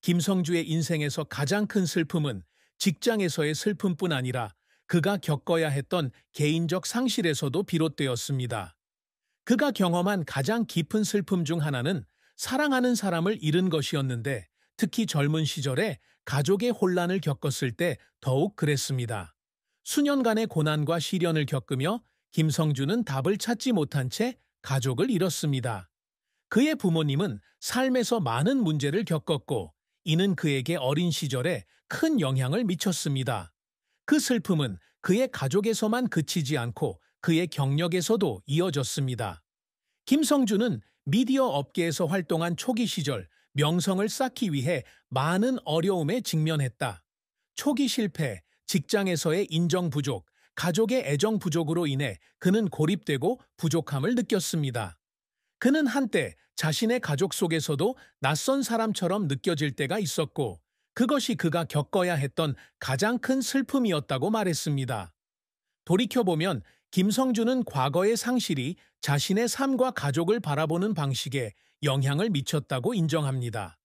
김성주의 인생에서 가장 큰 슬픔은 직장에서의 슬픔뿐 아니라 그가 겪어야 했던 개인적 상실에서도 비롯되었습니다. 그가 경험한 가장 깊은 슬픔 중 하나는 사랑하는 사람을 잃은 것이었는데, 특히 젊은 시절에 가족의 혼란을 겪었을 때 더욱 그랬습니다. 수년간의 고난과 시련을 겪으며 김성주는 답을 찾지 못한 채 가족을 잃었습니다. 그의 부모님은 삶에서 많은 문제를 겪었고, 이는 그에게 어린 시절에 큰 영향을 미쳤습니다. 그 슬픔은 그의 가족에서만 그치지 않고 그의 경력에서도 이어졌습니다. 김성주는 미디어 업계에서 활동한 초기 시절 명성을 쌓기 위해 많은 어려움에 직면했다. 초기 실패, 직장에서의 인정 부족, 가족의 애정 부족으로 인해 그는 고립되고 부족함을 느꼈습니다. 그는 한때 자신의 가족 속에서도 낯선 사람처럼 느껴질 때가 있었고, 그것이 그가 겪어야 했던 가장 큰 슬픔이었다고 말했습니다. 돌이켜보면 김성주는 과거의 상실이 자신의 삶과 가족을 바라보는 방식에 영향을 미쳤다고 인정합니다.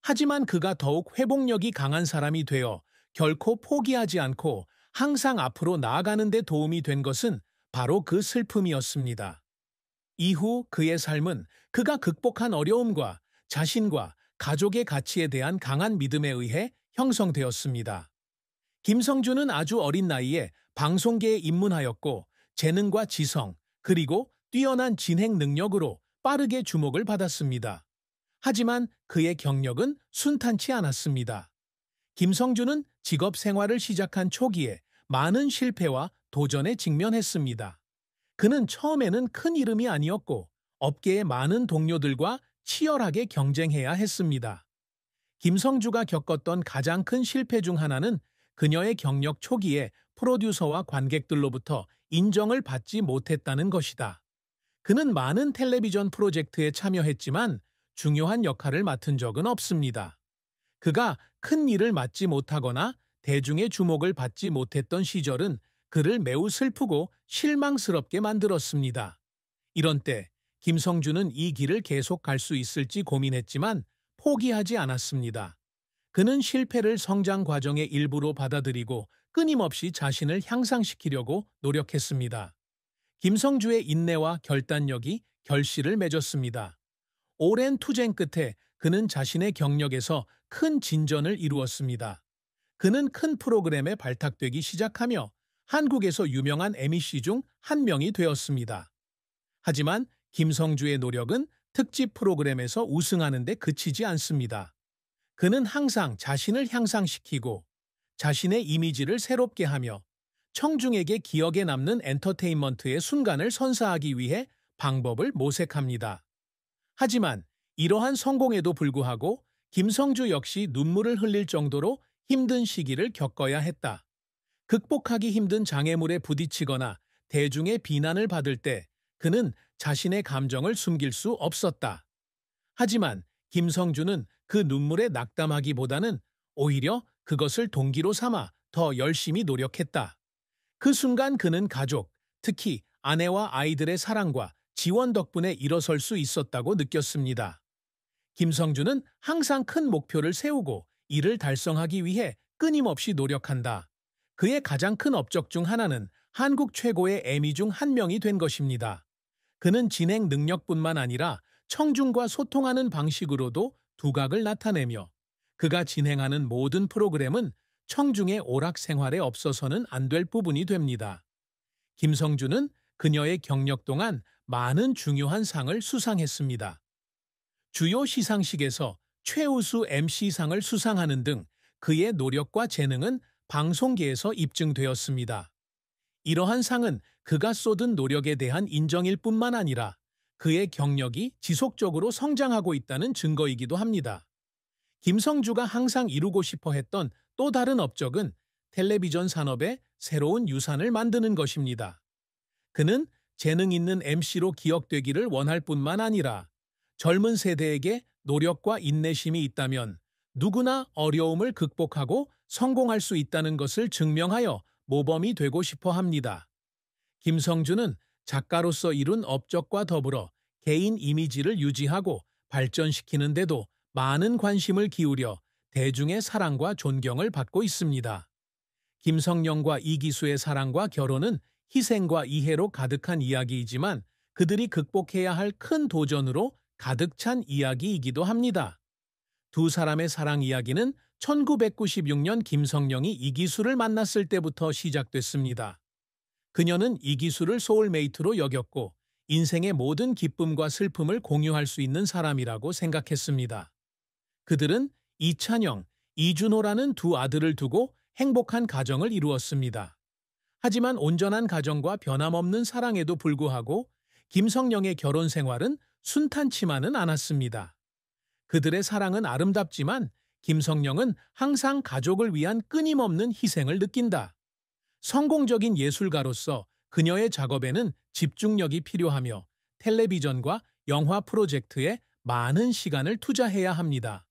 하지만 그가 더욱 회복력이 강한 사람이 되어 결코 포기하지 않고 항상 앞으로 나아가는 데 도움이 된 것은 바로 그 슬픔이었습니다. 이후 그의 삶은 그가 극복한 어려움과 자신과 가족의 가치에 대한 강한 믿음에 의해 형성되었습니다. 김성주는 아주 어린 나이에 방송계에 입문하였고, 재능과 지성, 그리고 뛰어난 진행 능력으로 빠르게 주목을 받았습니다. 하지만 그의 경력은 순탄치 않았습니다. 김성주는 직업 생활을 시작한 초기에 많은 실패와 도전에 직면했습니다. 그는 처음에는 큰 이름이 아니었고, 업계의 많은 동료들과 치열하게 경쟁해야 했습니다. 김성주가 겪었던 가장 큰 실패 중 하나는 그녀의 경력 초기에 프로듀서와 관객들로부터 인정을 받지 못했다는 것이다. 그는 많은 텔레비전 프로젝트에 참여했지만 중요한 역할을 맡은 적은 없습니다. 그가 큰 일을 맡지 못하거나 대중의 주목을 받지 못했던 시절은 그를 매우 슬프고 실망스럽게 만들었습니다. 이런 때 김성주는 이 길을 계속 갈 수 있을지 고민했지만 포기하지 않았습니다. 그는 실패를 성장 과정의 일부로 받아들이고 끊임없이 자신을 향상시키려고 노력했습니다. 김성주의 인내와 결단력이 결실을 맺었습니다. 오랜 투쟁 끝에 그는 자신의 경력에서 큰 진전을 이루었습니다. 그는 큰 프로그램에 발탁되기 시작하며 한국에서 유명한 MC 중 한 명이 되었습니다. 하지만 김성주의 노력은 특집 프로그램에서 우승하는 데 그치지 않습니다. 그는 항상 자신을 향상시키고 자신의 이미지를 새롭게 하며 청중에게 기억에 남는 엔터테인먼트의 순간을 선사하기 위해 방법을 모색합니다. 하지만 이러한 성공에도 불구하고 김성주 역시 눈물을 흘릴 정도로 힘든 시기를 겪어야 했다. 극복하기 힘든 장애물에 부딪히거나 대중의 비난을 받을 때 그는 자신의 감정을 숨길 수 없었다. 하지만 김성주는 그 눈물에 낙담하기보다는 오히려 그것을 동기로 삼아 더 열심히 노력했다. 그 순간 그는 가족, 특히 아내와 아이들의 사랑과 지원 덕분에 일어설 수 있었다고 느꼈습니다. 김성주는 항상 큰 목표를 세우고 이를 달성하기 위해 끊임없이 노력한다. 그의 가장 큰 업적 중 하나는 한국 최고의 에미 중 한 명이 된 것입니다. 그는 진행 능력뿐만 아니라 청중과 소통하는 방식으로도 두각을 나타내며 그가 진행하는 모든 프로그램은 청중의 오락 생활에 없어서는 안 될 부분이 됩니다. 김성주는 그녀의 경력 동안 많은 중요한 상을 수상했습니다. 주요 시상식에서 최우수 MC상을 수상하는 등 그의 노력과 재능은 방송계에서 입증되었습니다. 이러한 상은 그가 쏟은 노력에 대한 인정일 뿐만 아니라 그의 경력이 지속적으로 성장하고 있다는 증거이기도 합니다. 김성주가 항상 이루고 싶어 했던 또 다른 업적은 텔레비전 산업에 새로운 유산을 만드는 것입니다. 그는 재능 있는 MC로 기억되기를 원할 뿐만 아니라 젊은 세대에게 노력과 인내심이 있다면 누구나 어려움을 극복하고 성공할 수 있다는 것을 증명하여 모범이 되고 싶어 합니다. 김성주는 작가로서 이룬 업적과 더불어 개인 이미지를 유지하고 발전시키는 데도 많은 관심을 기울여 대중의 사랑과 존경을 받고 있습니다. 김성령과 이기수의 사랑과 결혼은 희생과 이해로 가득한 이야기이지만 그들이 극복해야 할 큰 도전으로 가득 찬 이야기이기도 합니다. 두 사람의 사랑 이야기는 1996년 김성령이 이기수를 만났을 때부터 시작됐습니다. 그녀는 이기수를 소울메이트로 여겼고 인생의 모든 기쁨과 슬픔을 공유할 수 있는 사람이라고 생각했습니다. 그들은 이찬영, 이준호라는 두 아들을 두고 행복한 가정을 이루었습니다. 하지만 온전한 가정과 변함없는 사랑에도 불구하고 김성령의 결혼 생활은 순탄치만은 않았습니다. 그들의 사랑은 아름답지만 김성령은 항상 가족을 위한 끊임없는 희생을 느낀다. 성공적인 예술가로서 그녀의 작업에는 집중력이 필요하며 텔레비전과 영화 프로젝트에 많은 시간을 투자해야 합니다.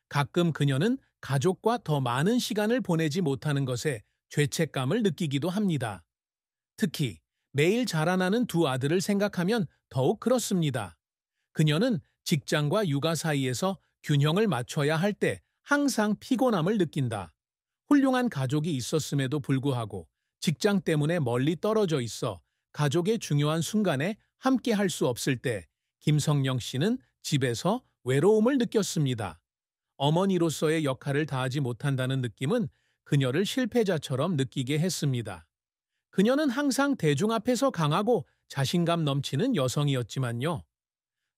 가끔 그녀는 가족과 더 많은 시간을 보내지 못하는 것에 죄책감을 느끼기도 합니다. 특히 매일 자라나는 두 아들을 생각하면 더욱 그렇습니다. 그녀는 직장과 육아 사이에서 균형을 맞춰야 할 때 항상 피곤함을 느낀다. 훌륭한 가족이 있었음에도 불구하고 직장 때문에 멀리 떨어져 있어 가족의 중요한 순간에 함께 할 수 없을 때 김성령 씨는 집에서 외로움을 느꼈습니다. 어머니로서의 역할을 다하지 못한다는 느낌은 그녀를 실패자처럼 느끼게 했습니다. 그녀는 항상 대중 앞에서 강하고 자신감 넘치는 여성이었지만요.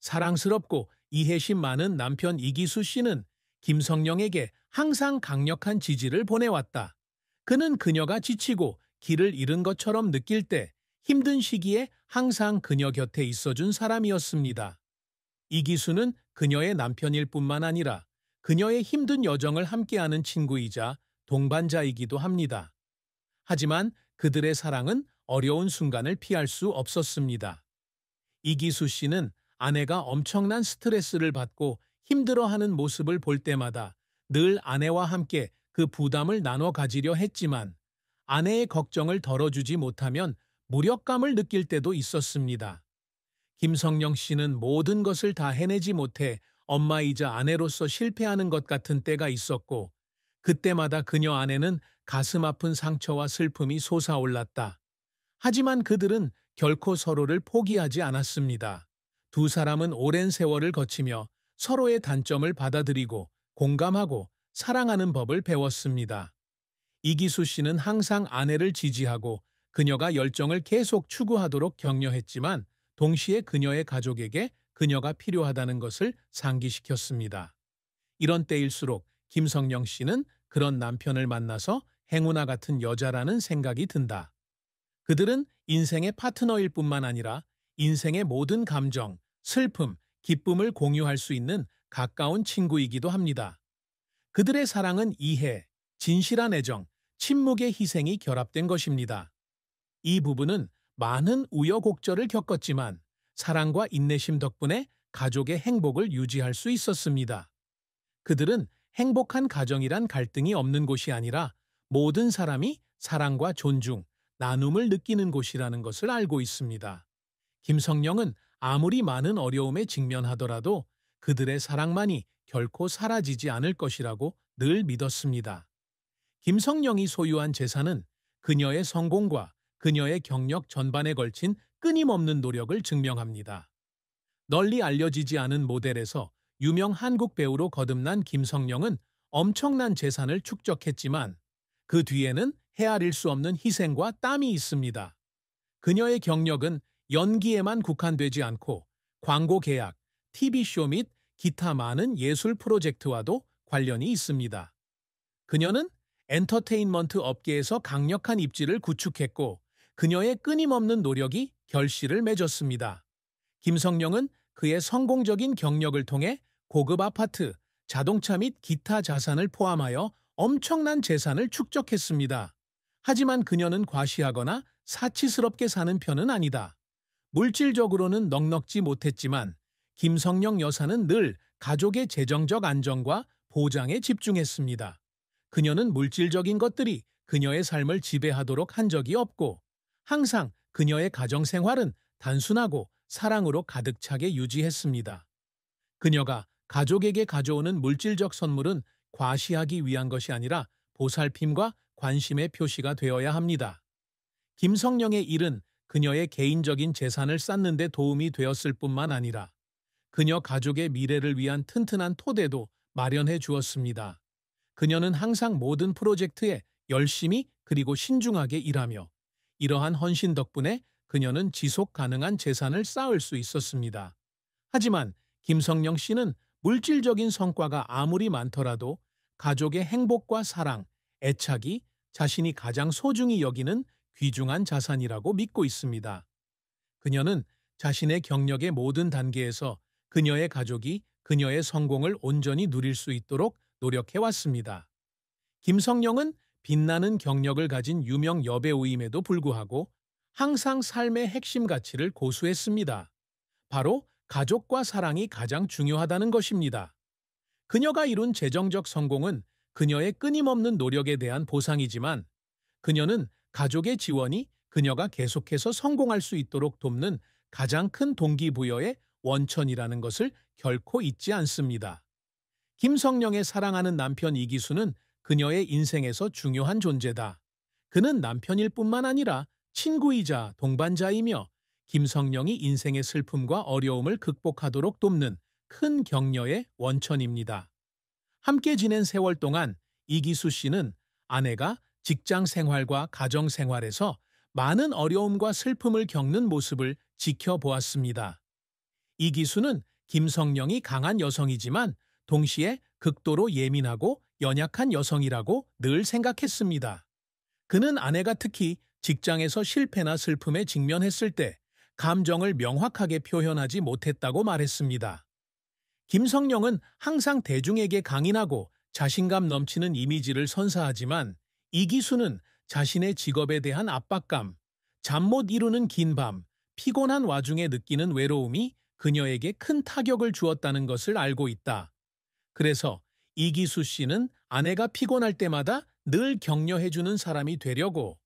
사랑스럽고 이해심 많은 남편 이기수 씨는 김성령에게 항상 강력한 지지를 보내왔다. 그는 그녀가 지치고 길을 잃은 것처럼 느낄 때 힘든 시기에 항상 그녀 곁에 있어준 사람이었습니다. 이기수는 그녀의 남편일 뿐만 아니라 그녀의 힘든 여정을 함께하는 친구이자 동반자이기도 합니다. 하지만 그들의 사랑은 어려운 순간을 피할 수 없었습니다. 이기수 씨는 아내가 엄청난 스트레스를 받고 힘들어하는 모습을 볼 때마다 늘 아내와 함께 그 부담을 나눠 가지려 했지만 아내의 걱정을 덜어주지 못하면 무력감을 느낄 때도 있었습니다. 김성령 씨는 모든 것을 다 해내지 못해 엄마이자 아내로서 실패하는 것 같은 때가 있었고 그때마다 그녀 안에는 가슴 아픈 상처와 슬픔이 솟아올랐다. 하지만 그들은 결코 서로를 포기하지 않았습니다. 두 사람은 오랜 세월을 거치며 서로의 단점을 받아들이고 공감하고 사랑하는 법을 배웠습니다. 이기수 씨는 항상 아내를 지지하고 그녀가 열정을 계속 추구하도록 격려했지만 동시에 그녀의 가족에게 그녀가 필요하다는 것을 상기시켰습니다. 이런 때일수록 김성령 씨는 그런 남편을 만나서 행운아 같은 여자라는 생각이 든다. 그들은 인생의 파트너일 뿐만 아니라 인생의 모든 감정, 슬픔, 기쁨을 공유할 수 있는 가까운 친구이기도 합니다. 그들의 사랑은 이해, 진실한 애정, 침묵의 희생이 결합된 것입니다. 이 부부는 많은 우여곡절을 겪었지만 사랑과 인내심 덕분에 가족의 행복을 유지할 수 있었습니다. 그들은 행복한 가정이란 갈등이 없는 곳이 아니라 모든 사람이 사랑과 존중, 나눔을 느끼는 곳이라는 것을 알고 있습니다. 김성령은 아무리 많은 어려움에 직면하더라도 그들의 사랑만이 결코 사라지지 않을 것이라고 늘 믿었습니다. 김성령이 소유한 재산은 그녀의 성공과 그녀의 경력 전반에 걸친 끊임없는 노력을 증명합니다. 널리 알려지지 않은 모델에서 유명 한국 배우로 거듭난 김성령은 엄청난 재산을 축적했지만 그 뒤에는 헤아릴 수 없는 희생과 땀이 있습니다. 그녀의 경력은 연기에만 국한되지 않고 광고 계약, TV쇼 및 기타 많은 예술 프로젝트와도 관련이 있습니다. 그녀는 엔터테인먼트 업계에서 강력한 입지를 구축했고 그녀의 끊임없는 노력이 결실을 맺었습니다. 김성령은 그의 성공적인 경력을 통해 고급 아파트, 자동차 및 기타 자산을 포함하여 엄청난 재산을 축적했습니다. 하지만 그녀는 과시하거나 사치스럽게 사는 편은 아니다. 물질적으로는 넉넉지 못했지만 김성령 여사는 늘 가족의 재정적 안정과 보장에 집중했습니다. 그녀는 물질적인 것들이 그녀의 삶을 지배하도록 한 적이 없고 항상 그녀의 가정생활은 단순하고 사랑으로 가득 차게 유지했습니다. 그녀가 가족에게 가져오는 물질적 선물은 과시하기 위한 것이 아니라 보살핌과 관심의 표시가 되어야 합니다. 김성령의 일은 그녀의 개인적인 재산을 쌓는 데 도움이 되었을 뿐만 아니라 그녀 가족의 미래를 위한 튼튼한 토대도 마련해 주었습니다. 그녀는 항상 모든 프로젝트에 열심히 그리고 신중하게 일하며 이러한 헌신 덕분에 그녀는 지속 가능한 재산을 쌓을 수 있었습니다. 하지만 김성령 씨는 물질적인 성과가 아무리 많더라도 가족의 행복과 사랑, 애착이 자신이 가장 소중히 여기는 귀중한 자산이라고 믿고 있습니다. 그녀는 자신의 경력의 모든 단계에서 그녀의 가족이 그녀의 성공을 온전히 누릴 수 있도록 노력해왔습니다. 김성령은 빛나는 경력을 가진 유명 여배우임에도 불구하고 항상 삶의 핵심 가치를 고수했습니다. 바로 가족과 사랑이 가장 중요하다는 것입니다. 그녀가 이룬 재정적 성공은 그녀의 끊임없는 노력에 대한 보상이지만 그녀는 가족의 지원이 그녀가 계속해서 성공할 수 있도록 돕는 가장 큰 동기부여의 원천이라는 것을 결코 잊지 않습니다. 김성령의 사랑하는 남편 이기수는 그녀의 인생에서 중요한 존재다. 그는 남편일 뿐만 아니라 친구이자 동반자이며 김성령이 인생의 슬픔과 어려움을 극복하도록 돕는 큰 격려의 원천입니다. 함께 지낸 세월 동안 이기수 씨는 아내가 직장 생활과 가정 생활에서 많은 어려움과 슬픔을 겪는 모습을 지켜보았습니다. 이기수는 김성령이 강한 여성이지만 동시에 극도로 예민하고 연약한 여성이라고 늘 생각했습니다. 그는 아내가 특히 직장에서 실패나 슬픔에 직면했을 때 감정을 명확하게 표현하지 못했다고 말했습니다. 김성령은 항상 대중에게 강인하고 자신감 넘치는 이미지를 선사하지만 이기수는 자신의 직업에 대한 압박감, 잠 못 이루는 긴 밤, 피곤한 와중에 느끼는 외로움이 그녀에게 큰 타격을 주었다는 것을 알고 있다. 그래서 이기수 씨는 아내가 피곤할 때마다 늘 격려해주는 사람이 되려고